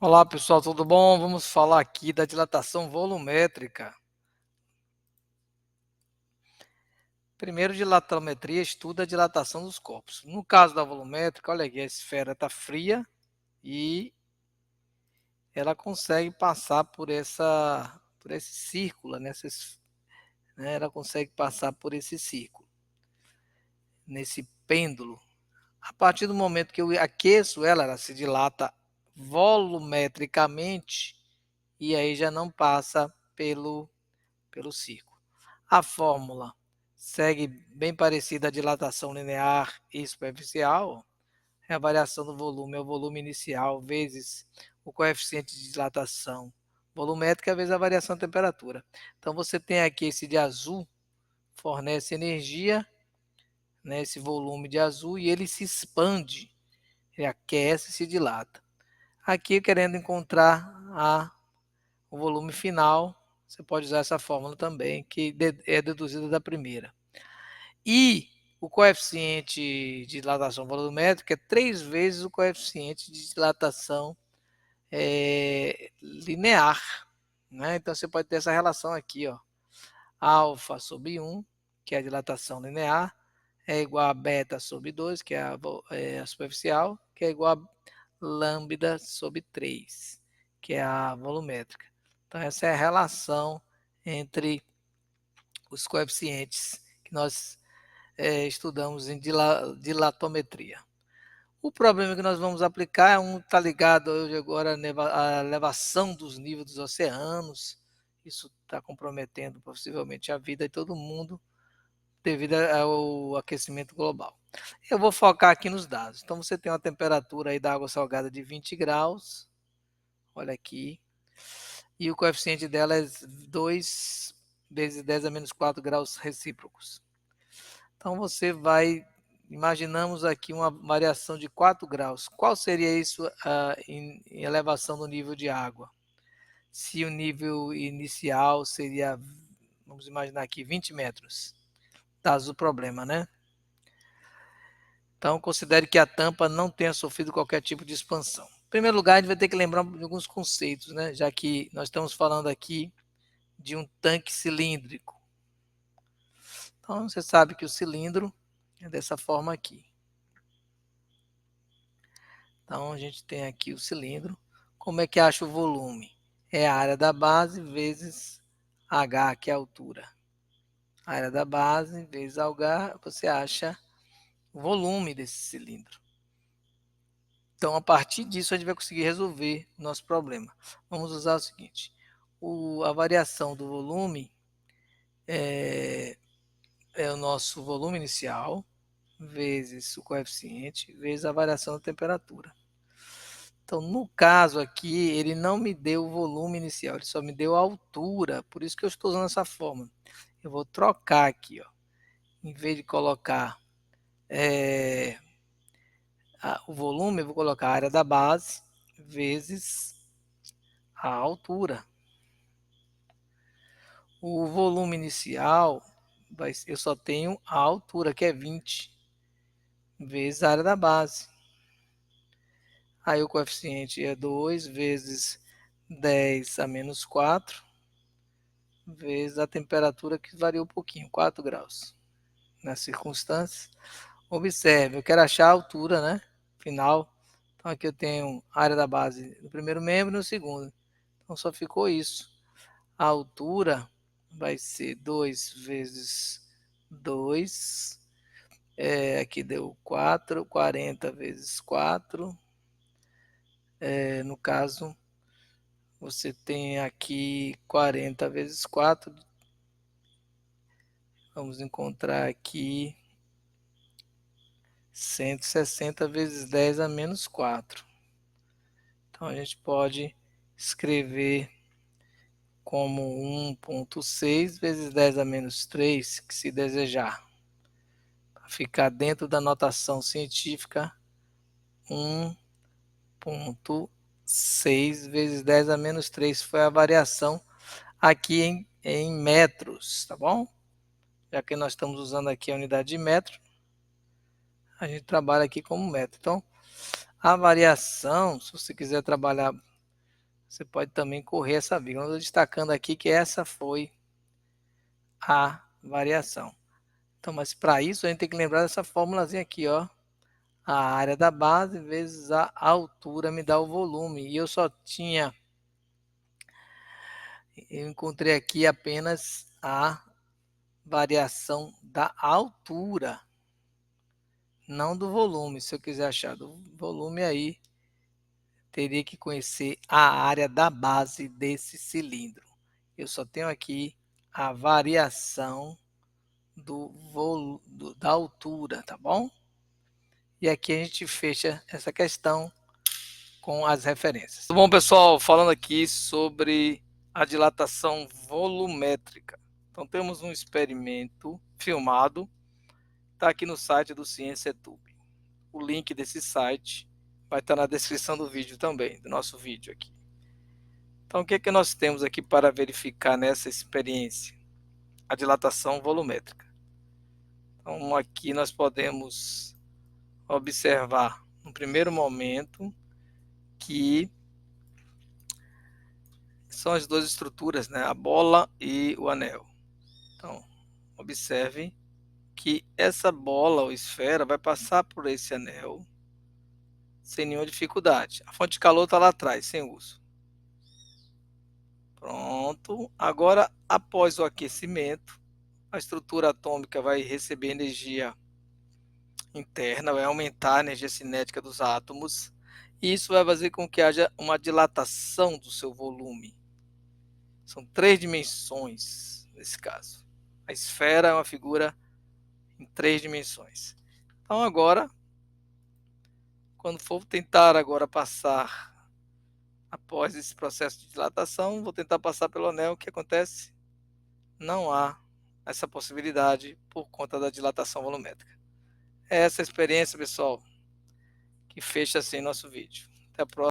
Olá pessoal, tudo bom? Vamos falar aqui da dilatação volumétrica. Primeiro, dilatometria estuda a dilatação dos corpos. No caso da volumétrica, olha aqui, a esfera está fria e ela consegue passar por esse círculo, né? Ela consegue passar por esse círculo, nesse pêndulo. A partir do momento que eu aqueço ela, ela se dilata volumetricamente e aí já não passa pelo círculo. A fórmula segue bem parecida à dilatação linear e superficial. É a variação do volume, é o volume inicial, vezes o coeficiente de dilatação volumétrica, vezes a variação da temperatura. Então, você tem aqui esse de azul, fornece energia, né, esse volume de azul, e ele se expande, ele aquece e se dilata. Aqui, querendo encontrar o volume final, você pode usar essa fórmula também, que é deduzida da primeira. E o coeficiente de dilatação volumétrica é 3 vezes o coeficiente de dilatação linear. Né? Então, você pode ter essa relação aqui, ó, alfa sobre 1, que é a dilatação linear, é igual a beta sobre 2, que é a superficial, que é igual a lambda sobre 3, que é a volumétrica. Então, essa é a relação entre os coeficientes que nós estudamos em dilatometria. O problema que nós vamos aplicar é está ligado hoje agora à elevação dos níveis dos oceanos. Isso está comprometendo possivelmente a vida de todo mundo devido ao aquecimento global. Eu vou focar aqui nos dados. Então, você tem uma temperatura aí da água salgada de 20 graus. Olha aqui. E o coeficiente dela é 2 vezes 10 a menos 4 graus recíprocos. Então, você vai, imaginamos aqui uma variação de 4 graus. Qual seria isso em elevação do nível de água? Se o nível inicial seria, vamos imaginar aqui, 20 metros. Caso do problema, né? Então, considere que a tampa não tenha sofrido qualquer tipo de expansão. Em primeiro lugar, a gente vai ter que lembrar de alguns conceitos, né? Já que nós estamos falando aqui de um tanque cilíndrico. Então, você sabe que o cilindro é dessa forma aqui. Então, a gente tem aqui o cilindro. Como é que acha o volume? É a área da base vezes H, que é a altura. A área da base vezes H, você acha o volume desse cilindro. Então, a partir disso, a gente vai conseguir resolver o nosso problema. Vamos usar o seguinte: a variação do volume é o nosso volume inicial, vezes o coeficiente, vezes a variação da temperatura. Então, no caso aqui, ele não me deu o volume inicial, ele só me deu a altura, por isso que eu estou usando essa fórmula. Eu vou trocar aqui, ó. Em vez de colocar o volume, eu vou colocar a área da base vezes a altura. O volume inicial, eu só tenho a altura, que é 20, vezes a área da base. Aí o coeficiente é 2 vezes 10 a menos 4, vezes a temperatura, que varia um pouquinho, 4 graus. Nas circunstâncias, observe, eu quero achar a altura, né, final. Então aqui eu tenho a área da base do primeiro membro e no segundo. Então só ficou isso. A altura vai ser 2 vezes 2, aqui deu 4, 40 vezes 4. No caso, você tem aqui 40 vezes 4. Vamos encontrar aqui 160 vezes 10 a menos 4. Então, a gente pode escrever como 1,6 vezes 10 a menos 3, que se desejar. Para ficar dentro da notação científica, 1,6 vezes 10 a menos 3 foi a variação aqui em metros, tá bom? Já que nós estamos usando aqui a unidade de metro, a gente trabalha aqui como metro. Então, a variação, se você quiser trabalhar você pode também correr essa vírgula. Eu estou destacando aqui que essa foi a variação. Então, mas para isso a gente tem que lembrar dessa formulazinha aqui, ó. A área da base vezes a altura me dá o volume. E eu encontrei aqui apenas a variação da altura, não do volume. Se eu quiser achar do volume aí, teria que conhecer a área da base desse cilindro. Eu só tenho aqui a variação da altura, tá bom? E aqui a gente fecha essa questão com as referências. Bom, pessoal, falando aqui sobre a dilatação volumétrica. Então, temos um experimento filmado, está aqui no site do CiênciaTube. O link desse site vai estar na descrição do vídeo também, do nosso vídeo aqui. Então, o que é que nós temos aqui para verificar nessa experiência? A dilatação volumétrica. Então, aqui nós podemos observar, no primeiro momento, que são as duas estruturas, né? A bola e o anel. Então, observe que essa bola ou esfera vai passar por esse anel sem nenhuma dificuldade. A fonte de calor está lá atrás, sem uso. Pronto. Agora, após o aquecimento, a estrutura atômica vai receber energia interna, vai aumentar a energia cinética dos átomos, e isso vai fazer com que haja uma dilatação do seu volume. São 3 dimensões nesse caso. A esfera é uma figura em 3 dimensões. Então agora, quando for tentar agora passar, após esse processo de dilatação, vou tentar passar pelo anel, o que acontece? Não há essa possibilidade por conta da dilatação volumétrica. É essa experiência, pessoal, que fecha assim nosso vídeo. Até a próxima.